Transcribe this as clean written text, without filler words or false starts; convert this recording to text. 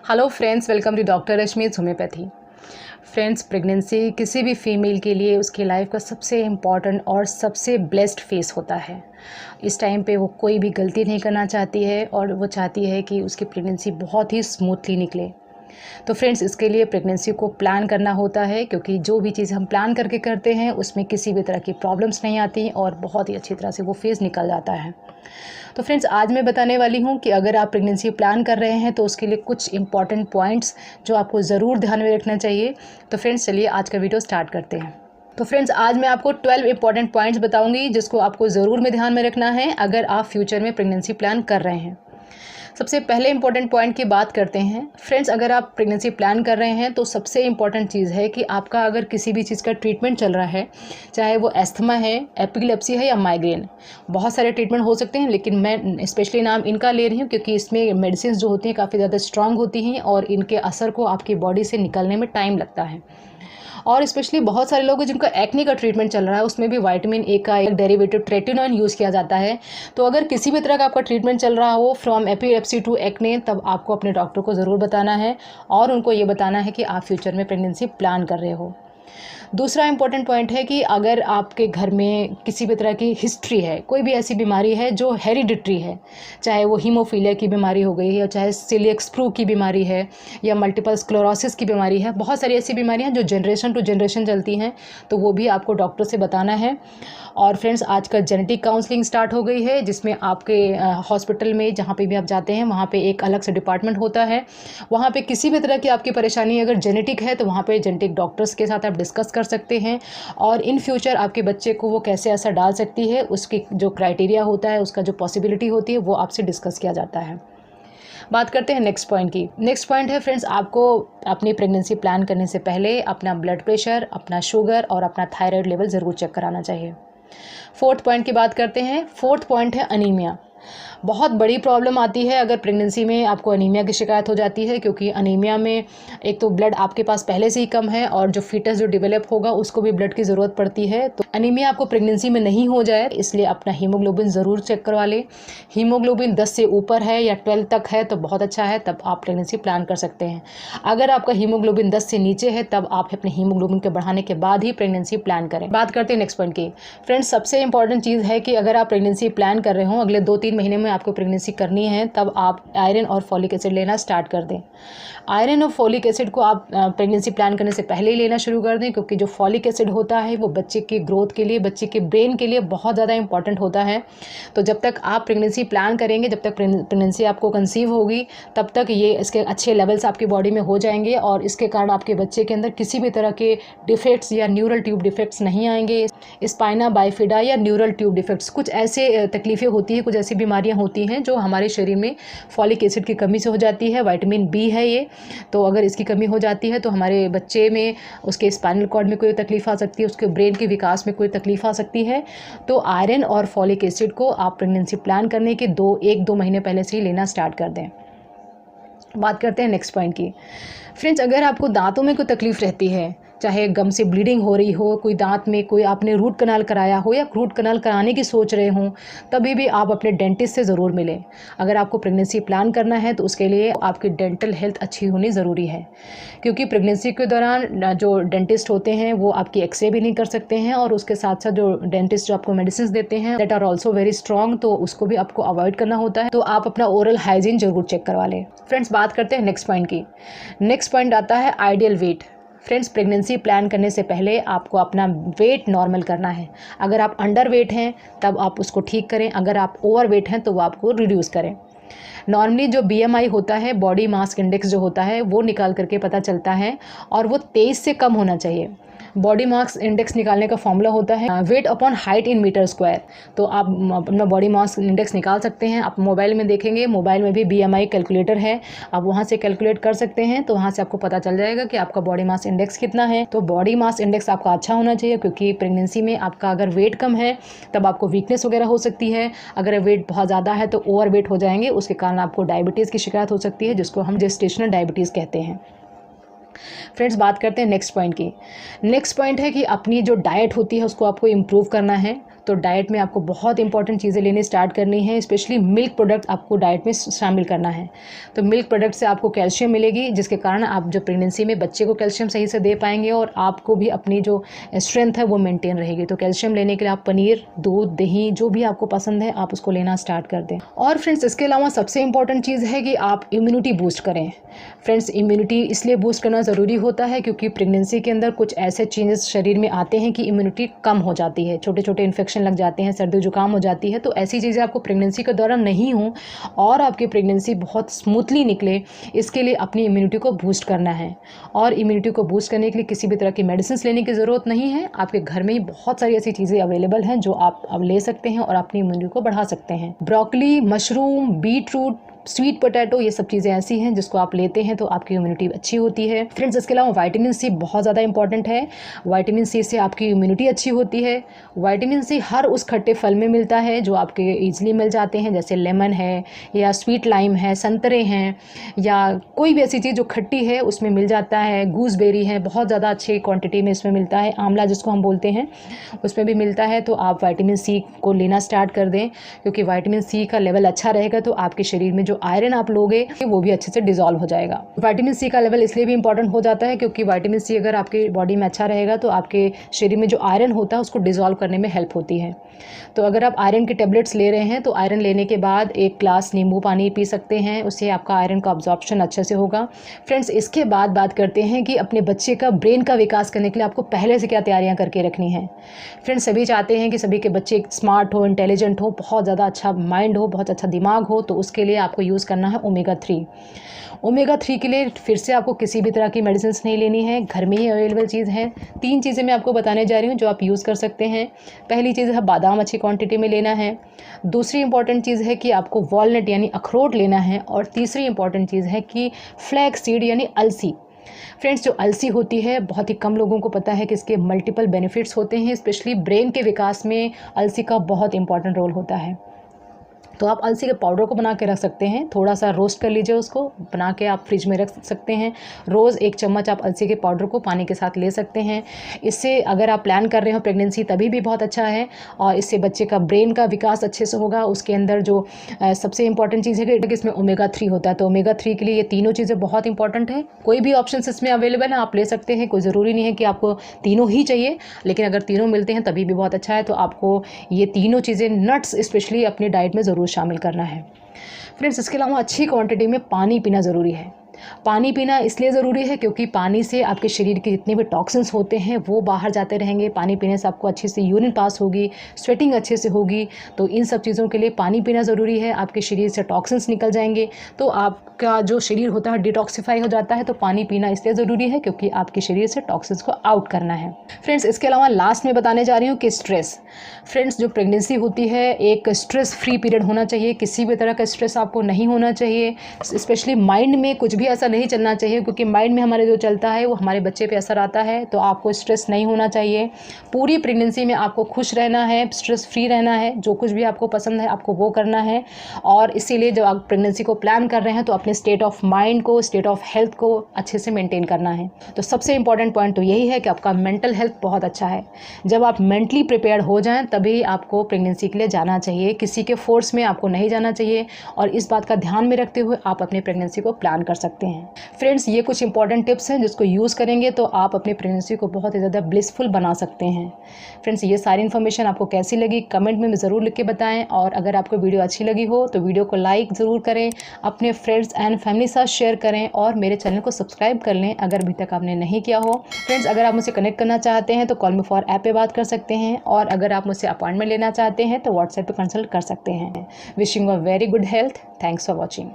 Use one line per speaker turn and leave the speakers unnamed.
Hello friends, welcome to doctor Rashmi's homeopathy. Friends, pregnancy किसी भी female के लिए उसकी लाइफ का सबसे इम्पॉर्टेंट और सबसे ब्लेस्ड फेस होता है। इस टाइम पे वो कोई भी गलती नहीं करना चाहती है और वो चाहती है कि उसकी प्रेगनेंसी बहुत ही स्मूथली निकले। तो फ्रेंड्स, इसके लिए प्रेगनेंसी को प्लान करना होता है, क्योंकि जो भी चीज़ हम प्लान करके करते हैं उसमें किसी भी तरह की प्रॉब्लम्स नहीं आती और बहुत ही अच्छी तरह से वो फेज़ निकल जाता है। तो फ्रेंड्स, आज मैं बताने वाली हूँ कि अगर आप प्रेगनेंसी प्लान कर रहे हैं तो उसके लिए कुछ इंपॉर्टेंट पॉइंट्स जो आपको ज़रूर ध्यान में रखना चाहिए। तो फ्रेंड्स, चलिए आज का वीडियो स्टार्ट करते हैं। तो फ्रेंड्स, आज मैं आपको 12 इंपॉर्टेंट पॉइंट्स बताऊंगी जिसको आपको ज़रूर में ध्यान में रखना है अगर आप फ्यूचर में प्रेगनेंसी प्लान कर रहे हैं। सबसे पहले इंपॉर्टेंट पॉइंट की बात करते हैं। फ्रेंड्स, अगर आप प्रेगनेंसी प्लान कर रहे हैं तो सबसे इंपॉर्टेंट चीज़ है कि आपका अगर किसी भी चीज़ का ट्रीटमेंट चल रहा है, चाहे वो एस्थमा है, एपिलेप्सी है या माइग्रेन, बहुत सारे ट्रीटमेंट हो सकते हैं, लेकिन मैं स्पेशली नाम इनका ले रही हूँ क्योंकि इसमें मेडिसिन जो होती हैं काफ़ी ज़्यादा स्ट्रांग होती हैं और इनके असर को आपकी बॉडी से निकलने में टाइम लगता है। और स्पेशली बहुत सारे लोग हैं जिनका एक्ने का ट्रीटमेंट चल रहा है, उसमें भी विटामिन ए का एक डेरिवेटिव ट्रेटिनोइन यूज़ किया जाता है। तो अगर किसी भी तरह का आपका ट्रीटमेंट चल रहा हो फ्रॉम एपिलेप्सी टू एक्ने, तब आपको अपने डॉक्टर को ज़रूर बताना है और उनको ये बताना है कि आप फ्यूचर में प्रेगनेंसी प्लान कर रहे हो। दूसरा इंपॉर्टेंट पॉइंट है कि अगर आपके घर में किसी भी तरह की हिस्ट्री है, कोई भी ऐसी बीमारी है जो हेरिडिटरी है, चाहे वो हीमोफीलिया की बीमारी हो गई या चाहे सीलिएक स्प्रू की बीमारी है या मल्टीपल स्क्लेरोसिस की बीमारी है, बहुत सारी ऐसी बीमारियां जो जनरेशन टू जनरेशन चलती हैं, तो वो भी आपको डॉक्टर से बताना है। और फ्रेंड्स, आजकल जेनेटिक काउंसलिंग स्टार्ट हो गई है जिसमें आपके हॉस्पिटल में जहाँ पे भी आप जाते हैं वहाँ पे एक अलग से डिपार्टमेंट होता है। वहाँ पे किसी भी तरह की आपकी परेशानी अगर जेनेटिक है तो वहाँ पे जेनेटिक डॉक्टर्स के साथ आप डिस्कस कर सकते हैं और इन फ्यूचर आपके बच्चे को वो कैसे असर डाल सकती है, उसकी जो क्राइटेरिया होता है, उसका जो पॉसिबिलिटी होती है, वो आपसे डिस्कस किया जाता है। बात करते हैं नेक्स्ट पॉइंट की। नेक्स्ट पॉइंट है फ्रेंड्स, आपको अपनी प्रेगनेंसी प्लान करने से पहले अपना ब्लड प्रेशर, अपना शुगर और अपना थायराइड लेवल ज़रूर चेक कराना चाहिए। फोर्थ पॉइंट की बात करते हैं। फोर्थ पॉइंट है अनीमिया। बहुत बड़ी प्रॉब्लम आती है अगर प्रेगनेंसी में आपको अनीमिया की शिकायत हो जाती है, क्योंकि अनीमिया में एक तो ब्लड आपके पास पहले से ही कम है और जो फीटस जो डेवलप होगा उसको भी ब्लड की ज़रूरत पड़ती है। तो अनीमिया आपको प्रेगनेंसी में नहीं हो जाए इसलिए अपना हीमोग्लोबिन ज़रूर चेक करवा लें। हीमोग्लोबिन 10 से ऊपर है या 12 तक है तो बहुत अच्छा है, तब आप प्रेगनेंसी प्लान कर सकते हैं। अगर आपका हीमोग्लोबिन 10 से नीचे है तब आप अपने हीमोग्लोबिन के बढ़ाने के बाद ही प्रेगनेंसी प्लान करें। बात करते हैं नेक्स्ट पॉइंट की। फ्रेंड्स, सबसे इंपॉर्टेंट चीज़ है कि अगर आप प्रेगनेंसी प्लान कर रहे हो, अगले 2-3 महीने में आपको प्रेगनेंसी करनी है, तब आप आयरन और फॉलिक एसिड लेना स्टार्ट कर दें। आयरन और फॉलिक एसिड को आप प्रेगनेंसी प्लान करने से पहले ही लेना शुरू कर दें, क्योंकि जो फॉलिक एसिड होता है वो बच्चे की ग्रोथ के लिए, बच्चे के ब्रेन के लिए बहुत ज़्यादा इंपॉर्टेंट होता है। तो जब तक आप प्रेगनेंसी प्लान करेंगे, जब तक प्रेगनेंसी आपको कंसीव होगी, तब तक ये इसके अच्छे लेवल्स आपकी बॉडी में हो जाएंगे और इसके कारण आपके बच्चे के अंदर किसी भी तरह के डिफेक्ट्स या न्यूरल ट्यूब डिफेक्ट्स नहीं आएंगे। स्पाइना बाइफिडा या न्यूरल ट्यूब डिफेक्ट्स, कुछ ऐसे तकलीफ़ें होती हैं, कुछ ऐसी बीमारियां होती हैं जो हमारे शरीर में फॉलिक एसिड की कमी से हो जाती है। विटामिन बी है ये, तो अगर इसकी कमी हो जाती है तो हमारे बच्चे में उसके स्पाइनल कॉर्ड में कोई तकलीफ आ सकती है, उसके ब्रेन के विकास में कोई तकलीफ आ सकती है। तो आयरन और फॉलिक एसिड को आप प्रेगनेंसी प्लान करने के 1-2 महीने पहले से ही लेना स्टार्ट कर दें। बात करते हैं नेक्स्ट पॉइंट की। फ्रेंड्स, अगर आपको दांतों में कोई तकलीफ़ रहती है, चाहे गम से ब्लीडिंग हो रही हो, कोई दांत में कोई आपने रूट कनाल कराया हो या रूट कनाल कराने की सोच रहे हो, तभी भी आप अपने डेंटिस्ट से ज़रूर मिलें। अगर आपको प्रेगनेंसी प्लान करना है तो उसके लिए आपकी डेंटल हेल्थ अच्छी होनी ज़रूरी है, क्योंकि प्रेगनेंसी के दौरान जो डेंटिस्ट होते हैं वो आपकी एक्सरे भी नहीं कर सकते हैं और उसके साथ साथ जो डेंटिस्ट जो आपको मेडिसिन देते हैं that are also very strong, तो उसको भी आपको अवॉइड करना होता है। तो आप अपना ओरल हाइजीन जरूर चेक करवा लें। फ्रेंड्स, बात करते हैं नेक्स्ट पॉइंट की। नेक्स्ट पॉइंट आता है ideal weight. Friends, pregnancy plan करने से पहले आपको अपना वेट नॉर्मल करना है। अगर आप अंडर वेट हैं तब आप उसको ठीक करें, अगर आप ओवर वेट हैं तो वो आपको रिड्यूस करें। नॉर्मली जो BMI होता है, बॉडी मास इंडेक्स जो होता है, वो निकाल करके पता चलता है और वो 23 से कम होना चाहिए। बॉडी मास इंडेक्स निकालने का फॉर्मूला होता है weight upon height in metre square. तो आप अपना बॉडी मास इंडेक्स निकाल सकते हैं। आप मोबाइल में देखेंगे, मोबाइल में भी BMI कैलकुलेटर है, आप वहाँ से कैलकुलेट कर सकते हैं। तो वहाँ से आपको पता चल जाएगा कि आपका बॉडी मास इंडेक्स कितना है। तो बॉडी मास इंडेक्स आपका अच्छा होना चाहिए, क्योंकि प्रेगनेंसी में आपका अगर वेट कम है तब आपको वीकनेस वगैरह हो सकती है। अगर वेट बहुत ज़्यादा है तो ओवर वेट हो जाएंगे, उसके कारण आपको डायबिटीज़ की शिकायत हो सकती है, जिसको हम जेस्टेशनल डायबिटीज़ कहते हैं। फ्रेंड्स, बात करते हैं नेक्स्ट पॉइंट की। नेक्स्ट पॉइंट है कि अपनी जो डाइट होती है उसको आपको इम्प्रूव करना है। तो डाइट में आपको बहुत इंपॉर्टेंट चीज़ें लेनी स्टार्ट करनी है, स्पेशली मिल्क प्रोडक्ट आपको डाइट में शामिल करना है। तो मिल्क प्रोडक्ट से आपको कैल्शियम मिलेगी, जिसके कारण आप जो प्रेगनेंसी में बच्चे को कैल्शियम सही से दे पाएंगे और आपको भी अपनी जो स्ट्रेंथ है वो मेंटेन रहेगी। तो कैल्शियम लेने के लिए आप पनीर, दूध, दही जो भी आपको पसंद है आप उसको लेना स्टार्ट कर दें। और फ्रेंड्स इसके अलावा सबसे इंपॉर्टेंट चीज़ है कि आप इम्यूनिटी बूस्ट करें। फ्रेंड्स इम्यूनिटी इसलिए बूस्ट करना ज़रूरी होता है क्योंकि प्रेगनेंसी के अंदर कुछ ऐसे चेंजेस शरीर में आते हैं कि इम्यूनिटी कम हो जाती है, छोटे छोटे इन्फेक्शन लग जाते हैं, सर्दी जुकाम हो जाती है। तो ऐसी चीज़ें आपको प्रेगनेंसी के दौरान नहीं हो और आपकी प्रेगनेंसी बहुत स्मूथली निकले, इसके लिए अपनी इम्यूनिटी को बूस्ट करना है। और इम्यूनिटी को बूस्ट करने के लिए किसी भी तरह की मेडिसिन लेने की ज़रूरत नहीं है। आपके घर में ही बहुत सारी ऐसी चीज़ें अवेलेबल हैं जो आप अब ले सकते हैं और अपनी इम्यूनिटी को बढ़ा सकते हैं। Broccoli, mushroom, beetroot, sweet potato, ये सब चीज़ें ऐसी हैं जिसको आप लेते हैं तो आपकी इम्यूनिटी अच्छी होती है। फ्रेंड्स इसके अलावा विटामिन सी बहुत ज़्यादा इंपॉर्टेंट है। विटामिन सी से आपकी इम्यूनिटी अच्छी होती है। विटामिन सी हर उस खट्टे फल में मिलता है जो आपके ईजिली मिल जाते हैं, जैसे लेमन है या स्वीट लाइम है, संतरे हैं, या कोई भी ऐसी चीज़ जो खट्टी है उसमें मिल जाता है। गूसबेरी है, बहुत ज़्यादा अच्छी क्वान्टिटी में इसमें मिलता है। आंवला जिसको हम बोलते हैं उसमें भी मिलता है। तो आप विटामिन सी को लेना स्टार्ट कर दें, क्योंकि विटामिन सी का लेवल अच्छा रहेगा तो आपके शरीर में जो आयरन आप लोगे वो भी अच्छे से डिसॉल्व हो जाएगा। विटामिन सी का लेवल इसलिए भी इंपॉर्टेंट हो जाता है क्योंकि विटामिन सी अगर आपके बॉडी में अच्छा रहेगा तो आपके शरीर में जो आयरन होता है उसको डिसॉल्व करने में हेल्प होती है। तो अगर आप आयरन के टेबलेट्स ले रहे हैं तो आयरन लेने के बाद 1 ग्लास नींबू पानी पी सकते हैं, उससे आपका आयरन का अब्जॉर्प्शन अच्छे से होगा। फ्रेंड्स इसके बाद बात करते हैं कि अपने बच्चे का ब्रेन का विकास करने के लिए आपको पहले से क्या तैयारियां करके रखनी है। फ्रेंड्स सभी चाहते हैं कि सभी के बच्चे स्मार्ट हो, इंटेलिजेंट हो, बहुत ज़्यादा अच्छा माइंड हो, बहुत अच्छा दिमाग हो। तो उसके लिए आपको यूज़ करना है ओमेगा 3। ओमेगा 3 के लिए फिर से आपको किसी भी तरह की मेडिसिन नहीं लेनी है, घर में ही अवेलेबल चीज़ है। 3 चीज़ें मैं आपको बताने जा रही हूँ जो आप यूज़ कर सकते हैं। पहली चीज़ है बादाम अच्छी क्वांटिटी में लेना है। दूसरी इंपॉर्टेंट चीज़ है कि आपको वॉलनट यानी अखरोट लेना है। और तीसरी इंपॉर्टेंट चीज़ है कि फ्लैक्स सीड यानी अलसी। फ्रेंड्स जो अलसी होती है बहुत ही कम लोगों को पता है कि इसके मल्टीपल बेनिफिट्स होते हैं, स्पेशली ब्रेन के विकास में अलसी का बहुत इंपॉर्टेंट रोल होता है। तो आप अलसी के पाउडर को बना के रख सकते हैं, थोड़ा सा रोस्ट कर लीजिए, उसको बना के आप फ्रिज में रख सकते हैं। रोज़ 1 चम्मच आप अलसी के पाउडर को पानी के साथ ले सकते हैं। इससे अगर आप प्लान कर रहे हो प्रेगनेंसी तभी भी बहुत अच्छा है और इससे बच्चे का ब्रेन का विकास अच्छे से होगा। उसके अंदर जो सबसे इंपॉर्टेंट चीज़ है कि इसमें ओमेगा 3 होता है, तो ओमेगा 3 के लिए ये तीनों चीज़ें बहुत इंपॉर्टेंट है। कोई भी ऑप्शन इसमें अवेलेबल है, आप ले सकते हैं, कोई ज़रूरी नहीं है कि आपको तीनों ही चाहिए, लेकिन अगर तीनों मिलते हैं तभी भी बहुत अच्छा है। तो आपको ये तीनों चीज़ें नट्स स्पेशली अपनी डाइट में ज़रूर शामिल करना है। फ्रेंड्स इसके अलावा अच्छी क्वांटिटी में पानी पीना ज़रूरी है। पानी पीना इसलिए ज़रूरी है क्योंकि पानी से आपके शरीर के जितने भी टॉक्सिन्स होते हैं वो बाहर जाते रहेंगे। पानी पीने से आपको अच्छे से यूरिन पास होगी, स्वेटिंग अच्छे से होगी। तो इन सब चीज़ों के लिए पानी पीना ज़रूरी है। आपके शरीर से टॉक्सिन्स निकल जाएंगे तो आपका जो शरीर होता है डिटॉक्सिफाई हो जाता है। तो पानी पीना इसलिए ज़रूरी है क्योंकि आपके शरीर से टॉक्सिन्स को आउट करना है। फ्रेंड्स इसके अलावा लास्ट में बताने जा रही हूँ कि स्ट्रेस। फ्रेंड्स जो प्रेगनेंसी होती है एक स्ट्रेस फ्री पीरियड होना चाहिए, किसी भी तरह का स्ट्रेस आपको नहीं होना चाहिए। स्पेशली माइंड में कुछ भी ऐसा नहीं चलना चाहिए क्योंकि माइंड में हमारे जो चलता है वो हमारे बच्चे पे असर आता है। तो आपको स्ट्रेस नहीं होना चाहिए। पूरी प्रेगनेंसी में आपको खुश रहना है, स्ट्रेस फ्री रहना है, जो कुछ भी आपको पसंद है आपको वो करना है। और इसीलिए जब आप प्रेगनेंसी को प्लान कर रहे हैं तो अपने स्टेट ऑफ माइंड को, स्टेट ऑफ हेल्थ को अच्छे से मेंटेन करना है। तो सबसे इंपॉर्टेंट पॉइंट तो यही है कि आपका मेंटल हेल्थ बहुत अच्छा है। जब आप मेंटली प्रिपेयर्ड हो जाएं तभी आपको प्रेगनेंसी के लिए जाना चाहिए, किसी के फोर्स में आपको नहीं जाना चाहिए। और इस बात का ध्यान में रखते हुए आप अपनी प्रेगनेंसी को प्लान कर सकते हैं। फ्रेंड्स ये कुछ इंपॉर्टेंट टिप्स हैं जिसको यूज़ करेंगे तो आप अपनी प्रेगनेंसी को बहुत ही ज़्यादा ब्लिसफुल बना सकते हैं। फ्रेंड्स ये सारी इन्फॉर्मेशन आपको कैसी लगी कमेंट में ज़रूर लिख के बताएं। और अगर आपको वीडियो अच्छी लगी हो तो वीडियो को लाइक ज़रूर करें, अपने फ्रेंड्स एंड फैमिली साथ शेयर करें और मेरे चैनल को सब्सक्राइब कर लें अगर अभी तक आपने नहीं किया हो। फ्रेंड्स अगर आप मुझसे कनेक्ट करना चाहते हैं तो कॉल मी फॉर ऐप पे बात कर सकते हैं और अगर आप मुझसे अपॉइंटमेंट लेना चाहते हैं तो व्हाट्सएप पे कंसल्ट कर सकते हैं। Wishing a very good health. Thanks for watching.